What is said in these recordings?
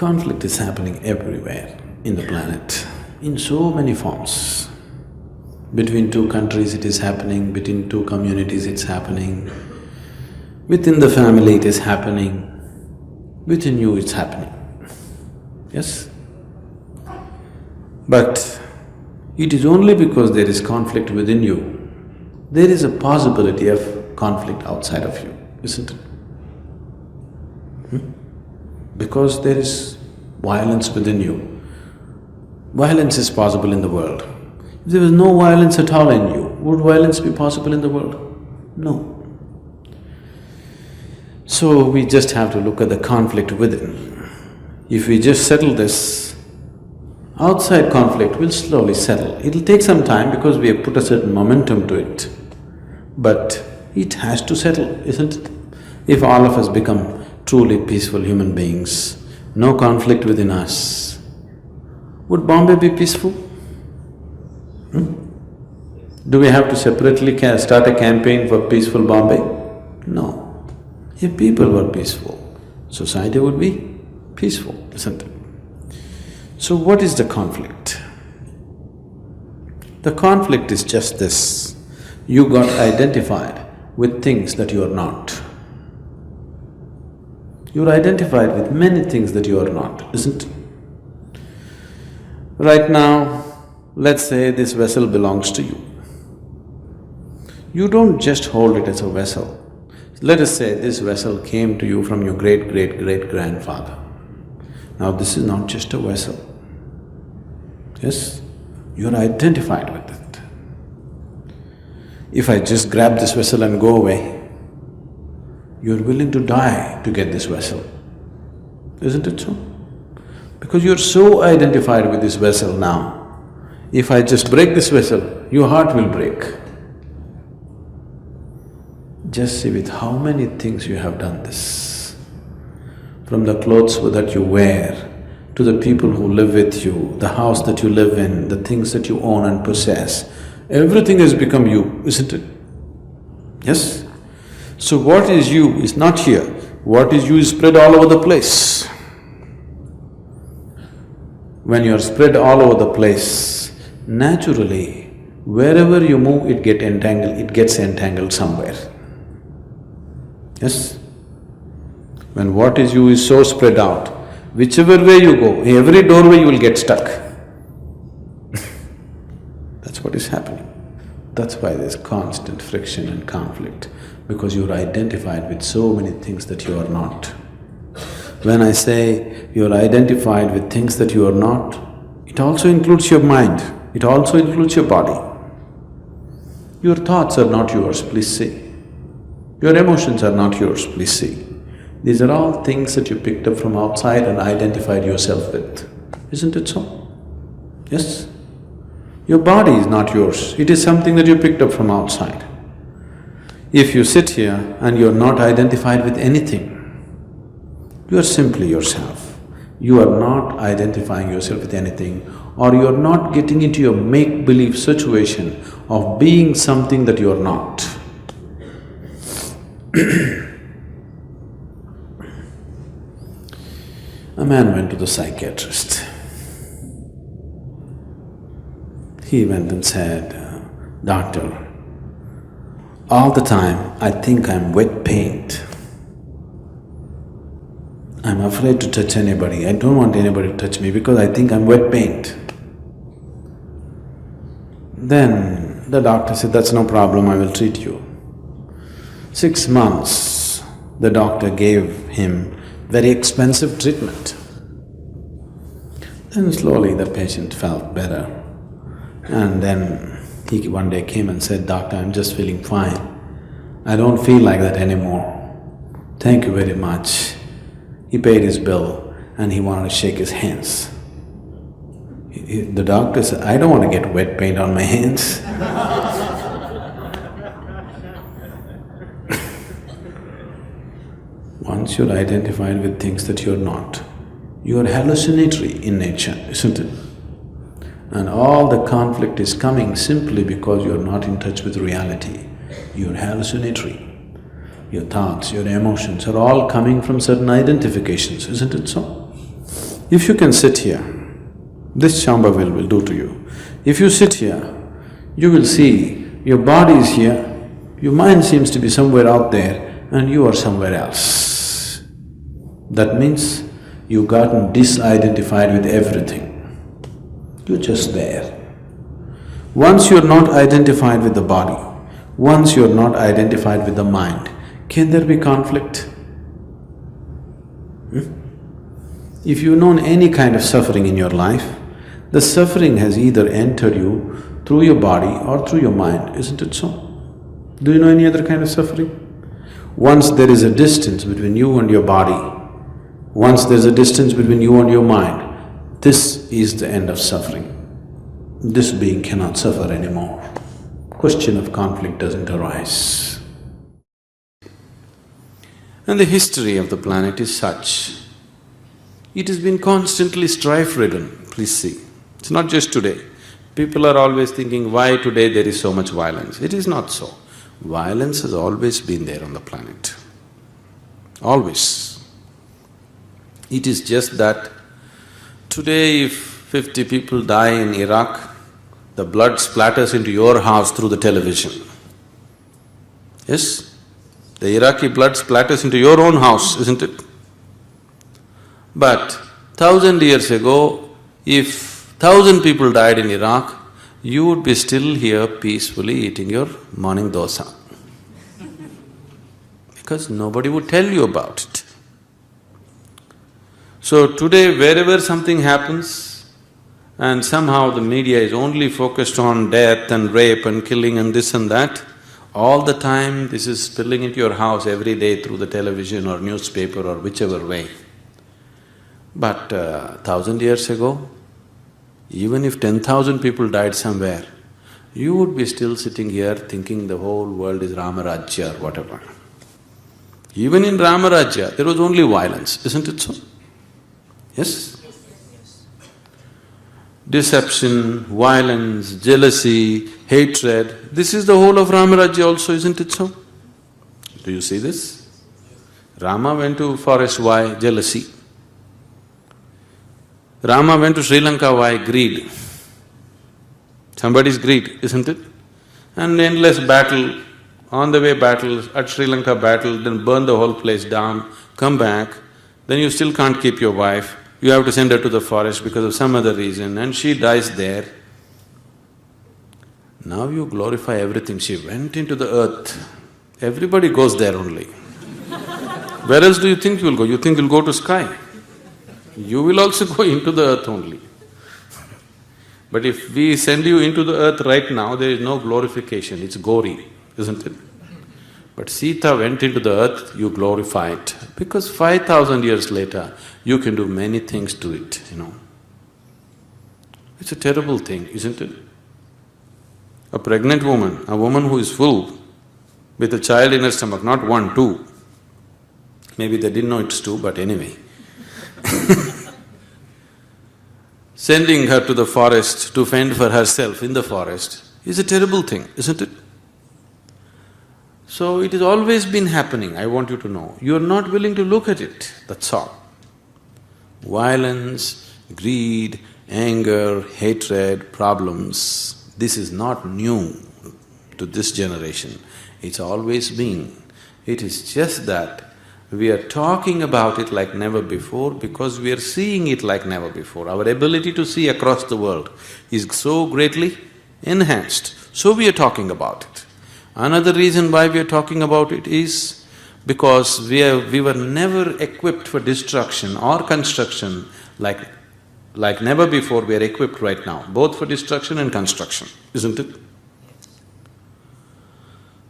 Conflict is happening everywhere in the planet, in so many forms. Between two countries it is happening, between two communities it's happening, within the family it is happening, within you it's happening, yes? But it is only because there is conflict within you, there is a possibility of conflict outside of you, isn't it? Because there is violence within you. Violence is possible in the world. If there was no violence at all in you, would violence be possible in the world? No. So we just have to look at the conflict within. If we just settle this, outside conflict will slowly settle. It'll take some time because we have put a certain momentum to it. But it has to settle, isn't it? If all of us become truly peaceful human beings, no conflict within us, would Bombay be peaceful? Do we have to separately start a campaign for peaceful Bombay? No. If people were peaceful, society would be peaceful, isn't it? So what is the conflict? The conflict is just this: you got identified with things that you are not. You're identified with many things that you are not, isn't it? Right now, let's say this vessel belongs to you. You don't just hold it as a vessel. Let us say this vessel came to you from your great-great-great-grandfather. Now this is not just a vessel, yes? You're identified with it. If I just grab this vessel and go away, you're willing to die to get this vessel, isn't it so? Because you're so identified with this vessel now, if I just break this vessel, your heart will break. Just see with how many things you have done this. From the clothes that you wear, to the people who live with you, the house that you live in, the things that you own and possess, everything has become you, isn't it? Yes? So what is you is not here, what is you is spread all over the place. When you're spread all over the place, naturally, wherever you move it gets entangled somewhere. Yes? When what is you is so spread out, whichever way you go, every doorway you will get stuck. That's what is happening. That's why there's constant friction and conflict, because you're identified with so many things that you are not. When I say you're identified with things that you are not, it also includes your mind, it also includes your body. Your thoughts are not yours, please see. Your emotions are not yours, please see. These are all things that you picked up from outside and identified yourself with, isn't it so? Yes? Your body is not yours, it is something that you picked up from outside. If you sit here and you're not identified with anything, you are simply yourself. You are not identifying yourself with anything, or you are not getting into your make-believe situation of being something that you are not. A man went to the psychiatrist. He went and said, "Doctor, all the time I think I'm wet paint. I'm afraid to touch anybody, I don't want anybody to touch me because I think I'm wet paint." Then the doctor said, "That's no problem, I will treat you." 6 months, the doctor gave him very expensive treatment. Then slowly the patient felt better. And then he one day came and said, "Doctor, I'm just feeling fine. I don't feel like that anymore. Thank you very much." He paid his bill and he wanted to shake his hands. The doctor said, "I don't want to get wet paint on my hands." Once you're identified with things that you're not, you're hallucinatory in nature, isn't it? And all the conflict is coming simply because you're not in touch with reality. You're hallucinatory. Your thoughts, your emotions are all coming from certain identifications, isn't it so? If you can sit here, this Shambhavi will do to you. If you sit here, you will see your body is here, your mind seems to be somewhere out there and you are somewhere else. That means you've gotten disidentified with everything. You're just there. Once you're not identified with the body, once you're not identified with the mind, can there be conflict? If you've known any kind of suffering in your life, the suffering has either entered you through your body or through your mind, isn't it so? Do you know any other kind of suffering? Once there is a distance between you and your body, once there's a distance between you and your mind, this is the end of suffering. This being cannot suffer anymore. Question of conflict doesn't arise. And the history of the planet is such. It has been constantly strife-ridden, please see. It's not just today. People are always thinking, why today there is so much violence? It is not so. Violence has always been there on the planet. Always. It is just that today if 50 people die in Iraq, the blood splatters into your house through the television. Yes? The Iraqi blood splatters into your own house, isn't it? But 1,000 years ago, if 1,000 people died in Iraq, you would be still here peacefully eating your morning dosa. Because nobody would tell you about it. So today, wherever something happens, and somehow the media is only focused on death and rape and killing and this and that, all the time this is spilling into your house every day through the television or newspaper or whichever way. But 1,000 years ago, even if 10,000 people died somewhere, you would be still sitting here thinking the whole world is Ramarajya or whatever. Even in Ramarajya, there was only violence, isn't it so? Yes? Deception, violence, jealousy, hatred, this is the whole of Ramarajya also, isn't it so? Do you see this? Rama went to forest, why? Jealousy. Rama went to Sri Lanka, why? Greed. Somebody's greed, isn't it? And endless battle, on the way battle, at Sri Lanka battle, then burn the whole place down, come back, then you still can't keep your wife, you have to send her to the forest because of some other reason and she dies there. Now you glorify everything, she went into the earth, everybody goes there only. Where else do you think you'll go? You think you'll go to sky? You will also go into the earth only. But if we send you into the earth right now, there is no glorification, it's gory, isn't it? But Sita went into the earth, you glorify it, because 5,000 years later, you can do many things to it, you know. It's a terrible thing, isn't it? A pregnant woman, a woman who is full, with a child in her stomach, not one, two. Maybe they didn't know it's two, but anyway. Sending her to the forest to fend for herself in the forest is a terrible thing, isn't it? So it has always been happening, I want you to know. You are not willing to look at it, that's all. Violence, greed, anger, hatred, problems, this is not new to this generation. It's always been. It is just that we are talking about it like never before because we are seeing it like never before. Our ability to see across the world is so greatly enhanced, so we are talking about it. Another reason why we are talking about it is because we were never equipped for destruction or construction like never before we are equipped right now, both for destruction and construction, isn't it?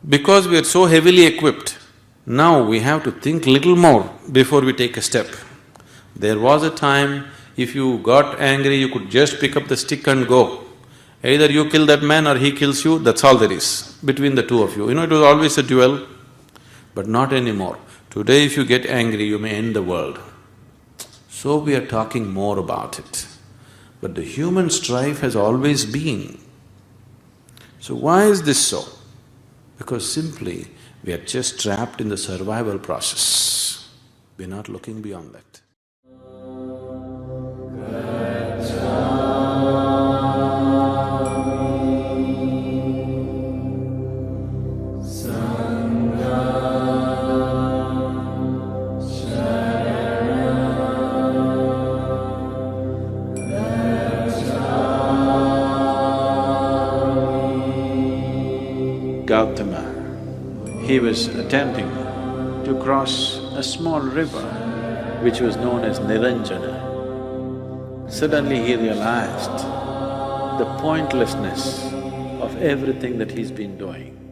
Because we are so heavily equipped, now we have to think little more before we take a step. There was a time, if you got angry, you could just pick up the stick and go. Either you kill that man or he kills you, that's all there is between the two of you. You know, it was always a duel, but not anymore. Today if you get angry, you may end the world. So we are talking more about it. But the human strife has always been. So why is this so? Because simply we are just trapped in the survival process. We're not looking beyond that. Gautama, he was attempting to cross a small river which was known as Niranjana. Suddenly he realized the pointlessness of everything that he's been doing.